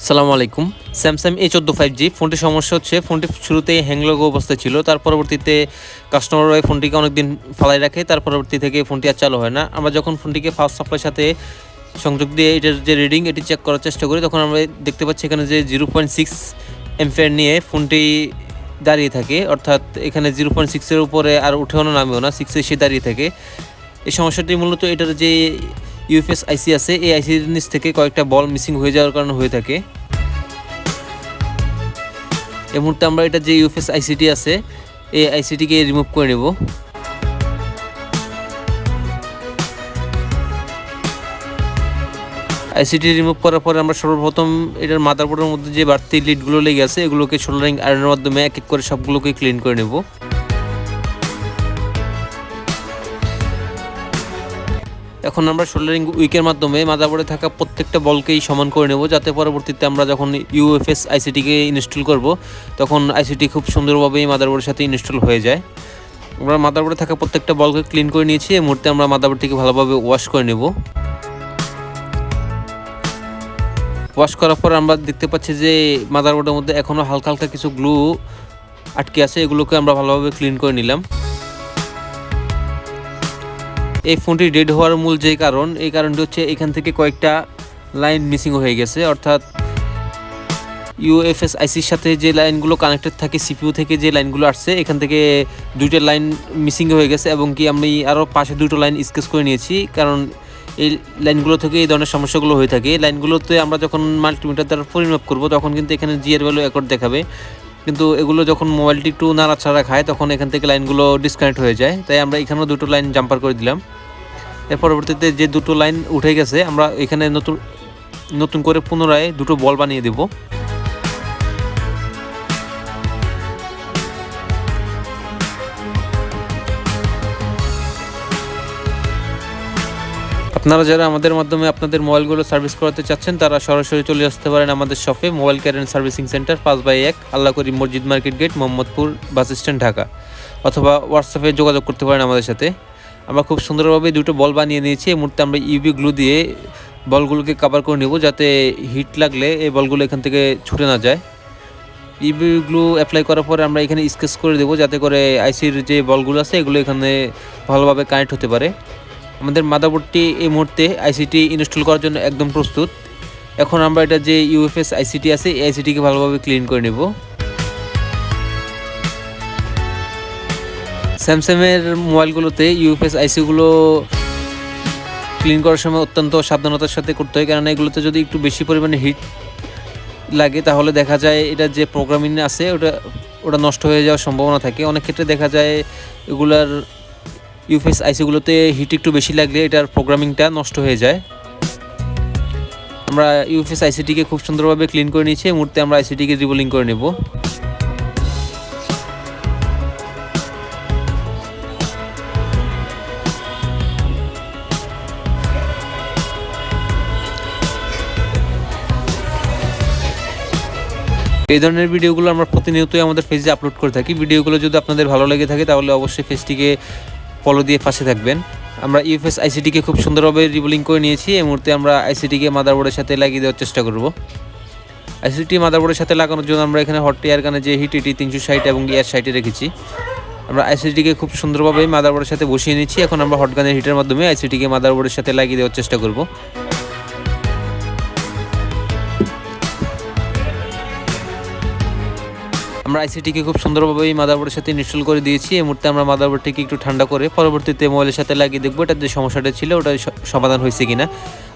সালামু আলাইকুম। Samsung A14 5G ফোনটির সমস্যা হচ্ছে ফোনটি শুরুতেই হ্যাং লাগা অবস্থায় ছিল। তার পরবর্তীতে কাস্টমার ওই ফোনটিকে অনেকদিন ফালায় রাখে। তার পরবর্তী থেকে ফোনটি আর চালু হয় না। আমরা যখন ফোনটিকে ফাস্ট সাপ্লাইয়ের সাথে সংযোগ দিয়ে এটার যে রিডিং এটি চেক করার চেষ্টা করি, তখন আমরা দেখতে পাচ্ছি এখানে যে 0.6 অ্যাম্পিয়ার নিয়ে ফোনটি দাঁড়িয়ে থাকে। অর্থাৎ এখানে 0.6 এর উপরে আর উঠেও না নামেও না, 6 এসে দাঁড়িয়ে থাকে। এই সমস্যাটি মূলত এটার যে ইউএফএস আইসি আছে, এই আইসির নিচ থেকে কয়েকটা বল মিসিং হয়ে যাওয়ার কারণে হয়ে থাকে। এই মুহূর্তে আমরা এটা যে ইউএফএস আইসিটি আছে, এই আইসিটিকে রিমুভ করে নেব। আইসিটি রিমুভ করার পরে আমরা সর্বপ্রথম এটার মাদারবোর্ডের মধ্যে যে বাড়তি লিডগুলো লেগে আছে, এগুলোকে সোল্ডারিং আয়রনের মাধ্যমে এক এক করে সবগুলোকে ক্লিন করে নেব। এখন আমরা সোল্ডারিং উইকের মাধ্যমে মাদারবোর্ডে থাকা প্রত্যেকটা বলকেই সমান করে নেব, যাতে পরবর্তীতে আমরা যখন ইউএফএস আইসিটিকে ইনস্টল করব, তখন আইসিটি খুব সুন্দরভাবে মাদারবোর্ডের সাথে ইনস্টল হয়ে যায়। আমরা মাদারবোর্ডে থাকা প্রত্যেকটা বলকে ক্লিন করে নিয়েছি। এই মুহূর্তে আমরা মাদারবোর্ডটিকে ভালোভাবে ওয়াশ করে নেব। ওয়াশ করার পর আমরা দেখতে পাচ্ছি যে মাদারবোর্ডের মধ্যে এখনও হালকা হালকা কিছু গ্লু আটকে আছে, এগুলোকে আমরা ভালোভাবে ক্লিন করে নিলাম। এই ফোনটি ডেড হওয়ার মূল যে কারণ, এই কারণটি হচ্ছে এখান থেকে কয়েকটা লাইন মিসিং হয়ে গেছে। অর্থাৎ ইউএফএস আইসির সাথে যে লাইনগুলো কানেক্টেড থাকে, সিপিইউ থেকে যে লাইনগুলো আসছে, এখান থেকে দুইটা লাইন মিসিং হয়ে গেছে এবং কি আমি আরও পাশে দুটো লাইন স্কেচ করে নিয়েছি, কারণ এই লাইনগুলো থেকে এই ধরনের সমস্যাগুলো হয়ে থাকে। লাইনগুলোতে আমরা যখন মাল্টিমিটার দ্বারা পরিমাপ করব, তখন কিন্তু এখানে জি এর ভ্যালু একট দেখাবে, কিন্তু এগুলো যখন মোবাইলটি একটু নাড়াচাড়া খায়, তখন এখান থেকে লাইনগুলো ডিসকানেক্ট হয়ে যায়। তাই আমরা এখানেও দুটো লাইন জাম্পার করে দিলাম। এর পরবর্তীতে যে দুটো লাইন উঠে গেছে, আমরা এখানে নতুন করে পুনরায় দুটো বল বানিয়ে দেব। আপনারা যারা আমাদের মাধ্যমে আপনাদের মোবাইলগুলো সার্ভিস করাতে চাচ্ছেন, তারা সরাসরি চলে আসতে পারেন আমাদের শপে, mobile care and servicing centre, 5/1 Allah Karim Masjid market gate, Mohammadpur bus stand, Dhaka. অথবা হোয়াটসঅ্যাপে যোগাযোগ করতে পারেন আমাদের সাথে। আমরা খুব সুন্দরভাবে দুটো বল বানিয়ে নিয়েছি। এই মুহূর্তে আমরা ইউভি গ্লু দিয়ে বলগুলোকে কভার করে নেব, যাতে হিট লাগলে এই বলগুলো এখান থেকে ছুটে না যায়। ইউভি গ্লু অ্যাপ্লাই করার পরে আমরা এখানে স্কেচ করে দেবো, যাতে করে আইসির যে বলগুলো আছে, এগুলো এখানে ভালোভাবে কানেক্ট হতে পারে। আমাদের মাদারবোর্ডটি এই মুহূর্তে আইসিটি ইনস্টল করার জন্য একদম প্রস্তুত। এখন আমরা এটা যে ইউএফএস আইসিটি আছে, এই আইসিটিকে ভালোভাবে ক্লিন করে নেব। স্যামসাংয়ের মোবাইলগুলোতে ইউএফএস আইসিগুলো ক্লিন করার সময় অত্যন্ত সাবধানতার সাথে করতে হয়, কারণ এগুলোতে যদি একটু বেশি পরিমাণে হিট লাগে, তাহলে দেখা যায় এটা যে প্রোগ্রামিং আছে ওটা নষ্ট হয়ে যাওয়ার সম্ভাবনা থাকে। অনেক ক্ষেত্রে দেখা যায় এগুলার ইউএফএস আইসিগুলোতে হিট একটু বেশি লাগলে এটার প্রোগ্রামিংটা নষ্ট হয়ে যায়। আমরা ইউএফএস আইসিটিকে খুব সুন্দরভাবে ক্লিন করে নিয়েছি। এই মুহূর্তে আমরা আইসিটিকে রিবোলিং করে নেব। এই ধরনের ভিডিওগুলো আমরা প্রতিনিয়তই আমাদের পেজে আপলোড করে থাকি। ভিডিওগুলো যদি আপনাদের ভালো লেগে থাকে, তাহলে অবশ্যই পেজটিকে ফলো দিয়ে পাশে থাকবেন। আমরা ইউএফএস আইসিটিকে খুব সুন্দরভাবে রিবোলিং করে নিয়েছি। এই মুহূর্তে আমরা আইসিটিকে মাদারবোর্ডের সাথে লাগিয়ে দেওয়ার চেষ্টা করব। আইসিটি মাদারবোর্ডের সাথে লাগানোর জন্য আমরা এখানে হট এয়ার গানে যে হিট, এটি 360 এবং এয়ার 60 রেখেছি। আমরা আইসিটিকে খুব সুন্দরভাবে মাদারবোর্ডের সাথে বসিয়ে নিচ্ছি। এখন আমরা হট গানের হিটের মাধ্যমে আইসিটিকে মাদারবোর্ডের সাথে লাগিয়ে দেওয়ার চেষ্টা করব। আমরা আইসিটিকে খুব সুন্দরভাবে মাদারবোর্ডের সাথে ইনস্টল করে দিয়েছি। এই মুহূর্তে আমরা মাদারবোর্ডটিকে একটু ঠান্ডা করে পরবর্তীতে মোবাইলের সাথে লাগিয়ে দেখবো এটার যে সমস্যাটা ছিল ওটা সমাধান হয়েছে কিনা।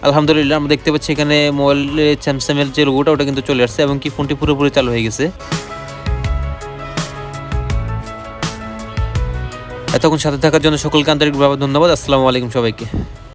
আলহামদুলিল্লাহ, আমরা দেখতে পাচ্ছি এখানে মোবাইলে স্যামসাংয়ের যে লোগোটা ওটা কিন্তু চলে আসছে এবং কি ফোনটি পুরোপুরি চালু হয়ে গেছে। এতক্ষণ সাথে থাকার জন্য সকলকে আন্তরিকভাবে ধন্যবাদ। আসসালামু আলাইকুম সবাইকে।